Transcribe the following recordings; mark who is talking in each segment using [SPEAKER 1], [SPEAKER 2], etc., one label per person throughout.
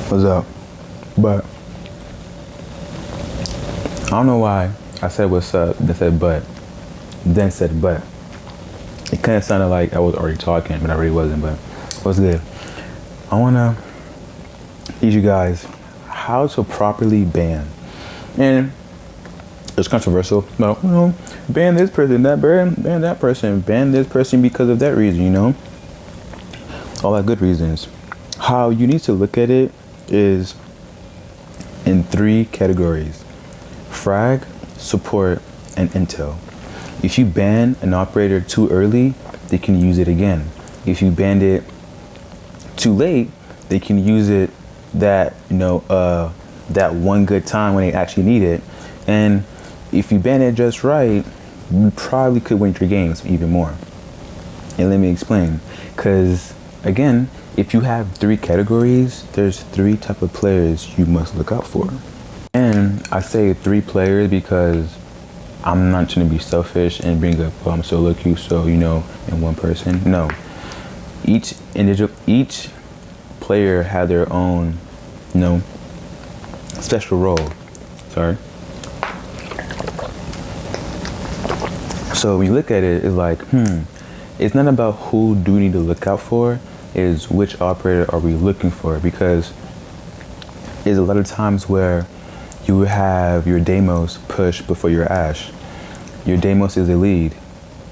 [SPEAKER 1] What's up? But I don't know why I said what's up, then said but. It kind of sounded like I was already talking, but I really wasn't. But what's good? I want to teach you guys how to properly ban. And it's controversial, but ban this person, ban that person, ban this person because of that reason, all that good reasons. How you need to look at it is in 3 categories: frag, support, and intel. If you ban an operator too early, they can use it again. If you banned it too late, they can use it that one good time when they actually need it. And if you ban it just right, you probably could win your games even more. And let me explain. Because again, if you have 3 categories, there's 3 type of players you must look out for. And I say 3 players because I'm not trying to be selfish and bring up, I'm solo queue, so in one person. No. Each player had their own, special role. Sorry. So when you look at it, it's like, it's not about who do we need to look out for, is which operator are we looking for, because there's a lot of times where you have your Deimos push before your Ashe. Your Deimos is a lead,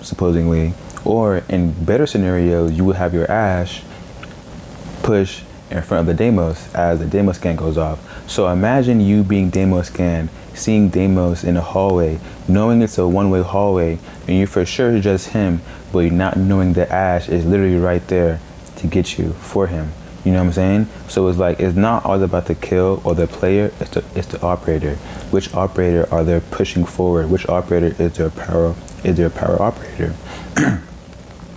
[SPEAKER 1] supposedly, or in better scenarios, you would have your Ashe push in front of the Deimos as the Deimos scan goes off. So imagine you being Deimos scanned, seeing Deimos in a hallway, knowing it's a one-way hallway, and you're for sure just him, but you're not knowing the Ashe is literally right there to get you for him. You know what I'm saying? So it's like, it's not all about the kill or the player, it's the operator. Which operator are they pushing forward? Which operator is their power operator?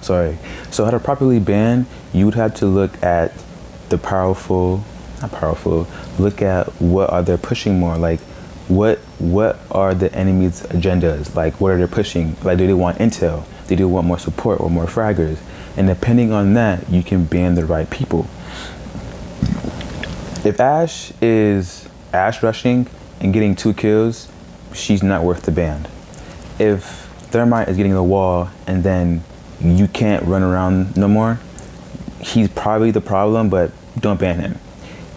[SPEAKER 1] Sorry. So how to properly ban, you would have to look at the look at what are they pushing more, like what are the enemy's agendas, like what are they pushing, like do they want intel, do they want more support or more fraggers, and depending on that you can ban the right people. If Ashe is Ashe rushing and getting 2 kills, she's not worth the ban. If Thermite is getting the wall and then you can't run around no more, he's probably the problem, but don't ban him.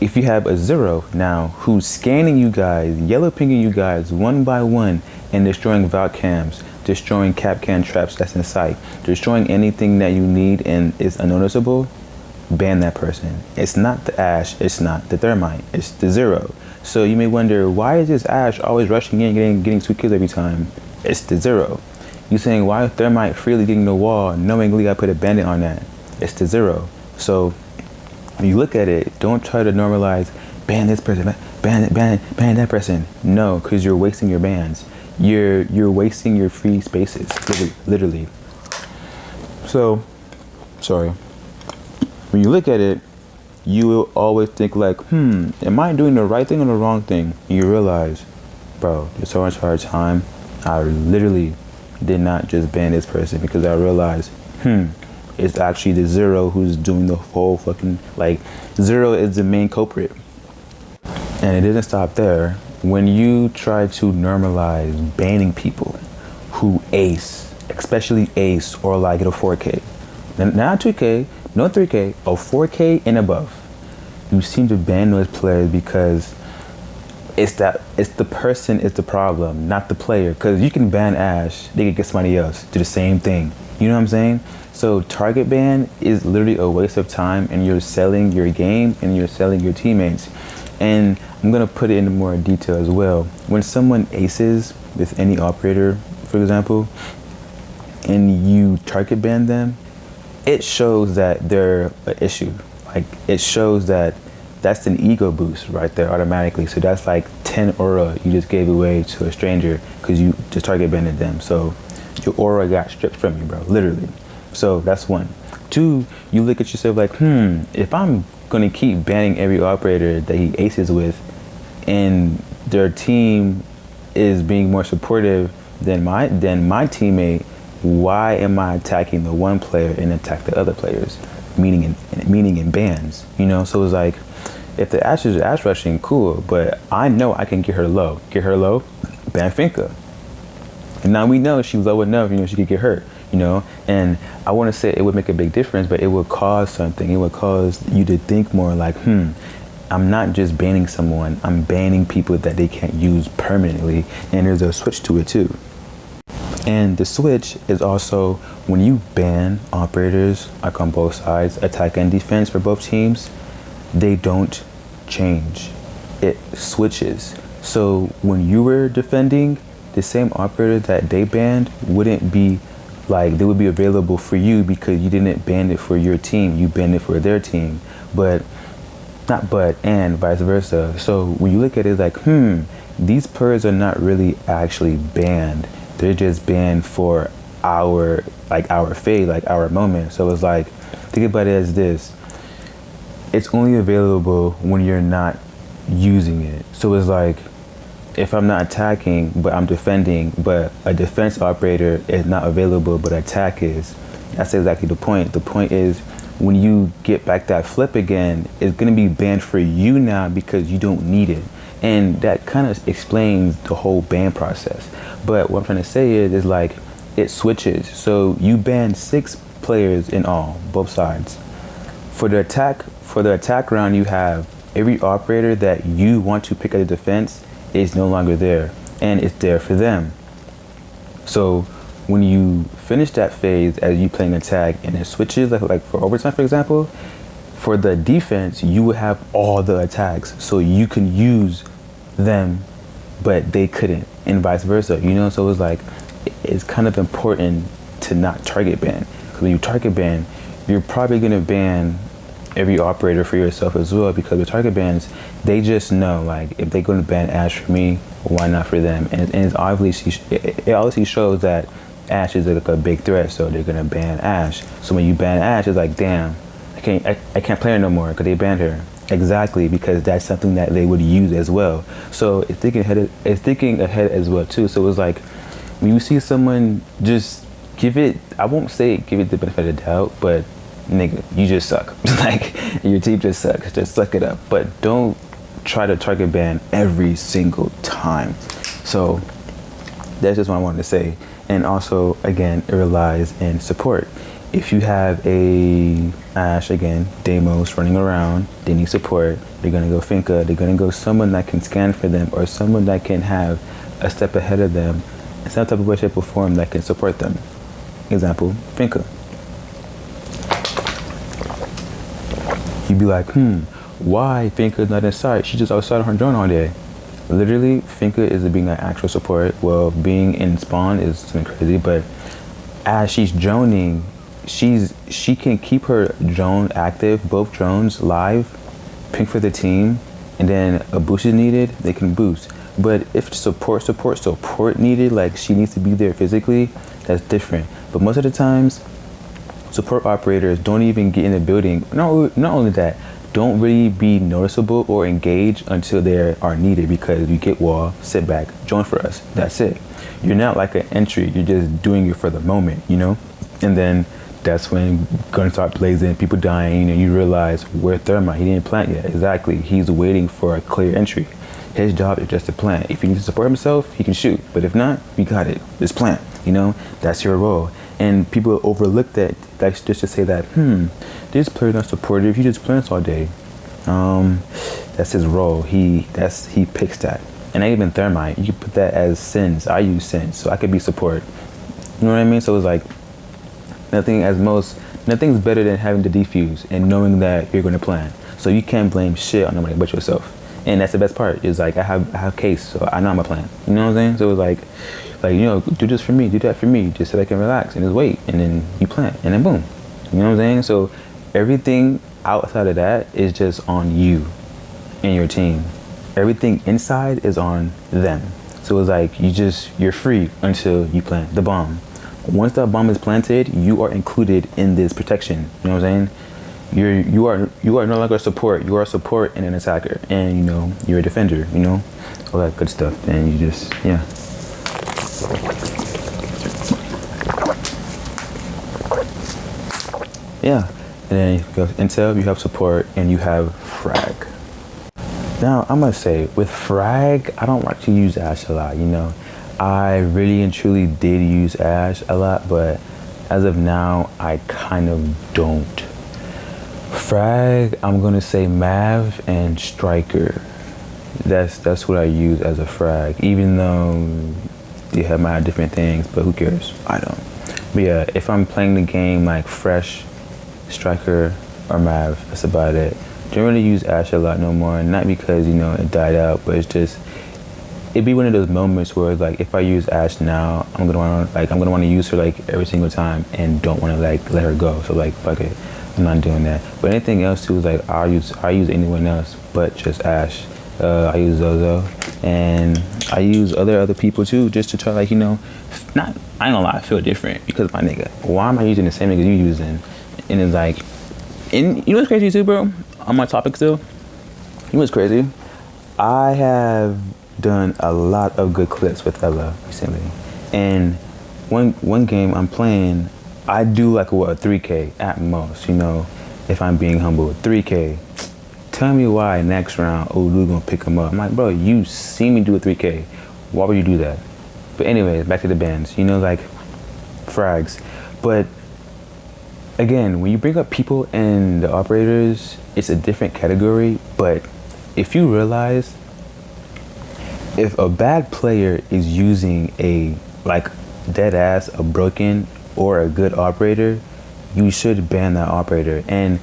[SPEAKER 1] If you have a Zero now who's scanning you guys, yellow pinging you guys one by one and destroying Valk cams, destroying cap can traps that's in sight, destroying anything that you need and is unnoticeable, ban that person. It's not the Ashe, it's not the Thermite, it's the Zero. So you may wonder, why is this Ashe always rushing in, getting 2 kills every time? It's the Zero. You saying, why is Thermite freely getting the wall, knowingly I put a bandit on that? It's the Zero. So when you look at it, don't try to normalize, ban this person, ban that person. No, because you're wasting your bans. You're wasting your free spaces, literally. So, sorry. When you look at it, you will always think like, am I doing the right thing or the wrong thing? And you realize, bro, there's so much hard time. I literally did not just ban this person because I realized, it's actually the Zero who's doing the whole fucking, Zero is the main culprit. And it didn't stop there. When you try to normalize banning people who ace, especially ace or get a 4K, not 2K, no 3K, a 4K and above, you seem to ban those players because it's the person is the problem, not the player. Because you can ban Ashe, they could get somebody else do the same thing. You know what I'm saying? So target ban is literally a waste of time, and you're selling your game and you're selling your teammates. And I'm gonna put it into more detail as well. When someone aces with any operator, for example, and you target ban them, it shows that they're an issue. It shows that that's an ego boost right there automatically. So that's 10 aura you just gave away to a stranger because you just target banned them. So your aura got stripped from you, bro, literally. So that's 1. 2, you look at yourself if I'm gonna keep banning every operator that he aces with and their team is being more supportive than my teammate, why am I attacking the one player and attack the other players? Meaning in bans, So it's If the Ashe is Ashe rushing, cool, but I know I can get her low. Get her low, ban Finka. And now we know she's low enough, she could get hurt, And I want to say it would make a big difference, but it would cause something. It would cause you to think more like, I'm not just banning someone, I'm banning people that they can't use permanently. And there's a switch to it too. And the switch is also when you ban operators, like on both sides, attack and defense for both teams, they don't change. It switches. So when you were defending, the same operator that they banned wouldn't be like, they would be available for you because you didn't ban it for your team, you banned it for their team. And vice versa. So when you look at it, it's like, these players are not really actually banned. They're just banned for our phase, like our moment. So it's like, think about it as this. It's only available when you're not using it. So it's like, if I'm not attacking, but I'm defending, but a defense operator is not available, but attack is, that's exactly the point. The point is, when you get back that flip again, it's gonna be banned for you now because you don't need it. And that kind of explains the whole ban process. But what I'm trying to say is like, it switches. So you ban 6 players in all, both sides. For the attack round, you have every operator that you want to pick at the defense is no longer there, and it's there for them. So when you finish that phase as you playing attack and it switches, like for overtime, for example, for the defense, you would have all the attacks, so you can use them, but they couldn't, and vice versa, So it's like, it's kind of important to not target ban, because when you target ban, you're probably gonna ban every operator for yourself as well, because with target bans, they just know, like, if they're going to ban Ashe for me, why not for them? And it obviously shows that Ashe is like a big threat, so they're going to ban Ashe. So when you ban Ashe, it's like, damn, I can't play her no more because they banned her. Exactly, because that's something that they would use as well. So it's thinking ahead as well too. So it's like, when you see someone, just I won't say give it the benefit of the doubt, but nigga, you just suck. Like, your team just sucks. Just suck it up. But don't try to target ban every single time. So that's just what I wanted to say. And also, again, it relies in support. If you have a Ashe, again, Deimos running around, they need support, they're gonna go Finka, they're gonna go someone that can scan for them, or someone that can have a step ahead of them, in some type of way, shape, or form that can support them. Example, Finka. You'd be like, why Finka's not in sight? She just outside on her drone all day. Literally, Finka is being an actual support. Well, being in spawn is something crazy, but as she's droning, she can keep her drone active, both drones live, ping for the team, and then a boost is needed, they can boost. But if support needed, like she needs to be there physically, that's different. But most of the times, support operators don't even get in the building. Not only that, don't really be noticeable or engage until they are needed, because you get wall, sit back, join for us. That's it. You're not like an entry. You're just doing it for the moment, And then that's when guns start blazing, people dying, and you realize where Thermite, he didn't plant yet. Exactly. He's waiting for a clear entry. His job is just to plant. If he needs to support himself, he can shoot. But if not, we got it. Just plant. That's your role. And people overlook that. That's just to say that, this player not supportive. He just plants all day. That's his role. He picks that. And even Thermite, you put that as sins. I use sins, so I could be support. You know what I mean? So it's like, nothing's better than having to defuse and knowing that you're going to plan. So you can't blame shit on nobody but yourself. And that's the best part. Is like, I have case, so I know I'm a plan. You know what I'm saying? So it's like, do this for me, do that for me, just so I can relax and just wait, and then you plan, and then boom. You know what I'm saying? So everything outside of that is just on you and your team. Everything inside is on them. So it's like, you're free until you plant the bomb. Once that bomb is planted, you are included in this protection. You know what I'm saying? You are no longer a support. You are a support and an attacker, and you're a defender. All that good stuff, and you just yeah. And then you go intel, you have support, and you have frag. Now, I must say, with frag, I don't actually use Ash a lot, you know. I really and truly did use Ash a lot, but as of now, I kind of don't. Frag, I'm gonna say Mav and Striker. That's what I use as a frag, even though they have my different things, but who cares? I don't. But yeah, if I'm playing the game like Fresh, Striker, or Mav, that's about it. Don't really use Ash a lot no more, not because, you know, it died out, but it's just, it'd be one of those moments where like if I use Ash now, I'm gonna want to use her like every single time and don't want to like let her go. So like fuck it, I'm not doing that. But anything else too is like I use anyone else but just Ash. I use Zozo and I use other people too, just to try like, you know, not, I ain't gonna lie, I feel different because my nigga, why am I using the same niggas you using? And it's like, and you know what's crazy too, bro? On my topic still, you know what's crazy? I have done a lot of good clips with Ella recently, and one game I'm playing, I do like a 3K at most, you know, if I'm being humble. 3K. Tell me why next round Olu gonna pick him up. I'm like, bro, you see me do a 3K. Why would you do that? But anyways, back to the bands, you know, like frags. But again, when you bring up people and the operators, it's a different category. But if you realize, if a bad player is using a like dead ass, a broken or a good operator, you should ban that operator. And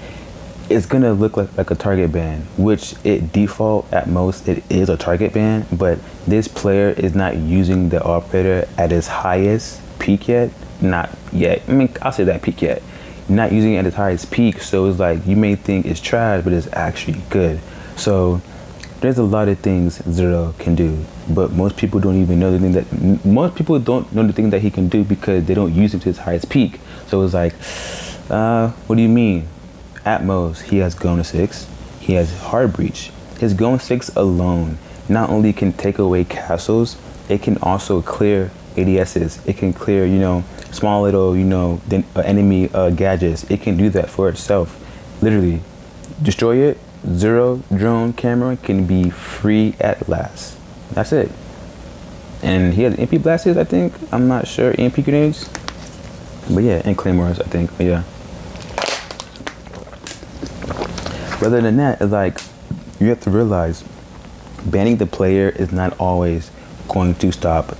[SPEAKER 1] it's gonna look like a target ban, which it default at most it is a target ban, but this player is not using the operator at its highest peak yet. Not yet. I mean, I'll say that peak yet. Not using it at its highest peak, so it's like you may think it's trash, but it's actually good. So there's a lot of things Zero can do, but most people don't even know the thing that he can do because they don't use him to his highest peak. So it's like, what do you mean? At most, he has Gona 6, he has Hard Breach. His Gona 6 alone not only can take away castles, it can also clear ADSs. It can clear, you know, small little, you know, enemy gadgets. It can do that for itself. Literally, destroy it. Zero drone camera can be free at last. That's it. And he has MP blasters, I think. I'm not sure. MP grenades. But yeah, and claymores, I think. But yeah. Rather than that, it's like you have to realize banning the player is not always going to stop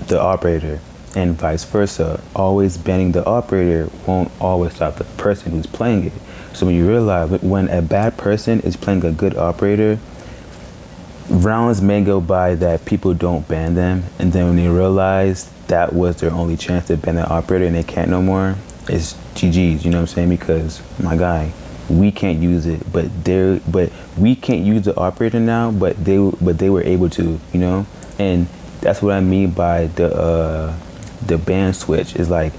[SPEAKER 1] the operator, and vice versa. Always banning the operator won't always stop the person who's playing it. So when you realize when a bad person is playing a good operator, rounds may go by that people don't ban them, and then when they realize that was their only chance to ban the operator and they can't no more, it's GG's, you know what I'm saying? Because my guy, we can't use it, but we can't use the operator now, but they were able to, you know? And that's what I mean by the ban switch. Is like,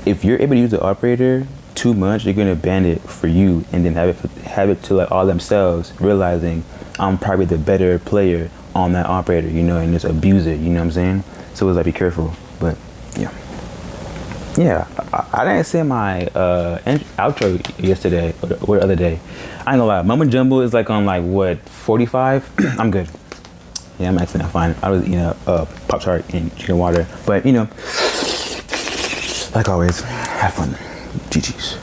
[SPEAKER 1] if you're able to use the operator too much, you're gonna ban it for you, and then have it to like all themselves, realizing I'm probably the better player on that operator, you know, and just abuse it, you know what I'm saying? So it's like, be careful. But yeah, I didn't say my outro yesterday or the other day. I ain't gonna lie, Mama Jumbo is like on like what, 45? I'm good. Yeah, I'm actually not fine. I was eating a Pop-Tart and chicken water, but you know, like always, have fun. GG's.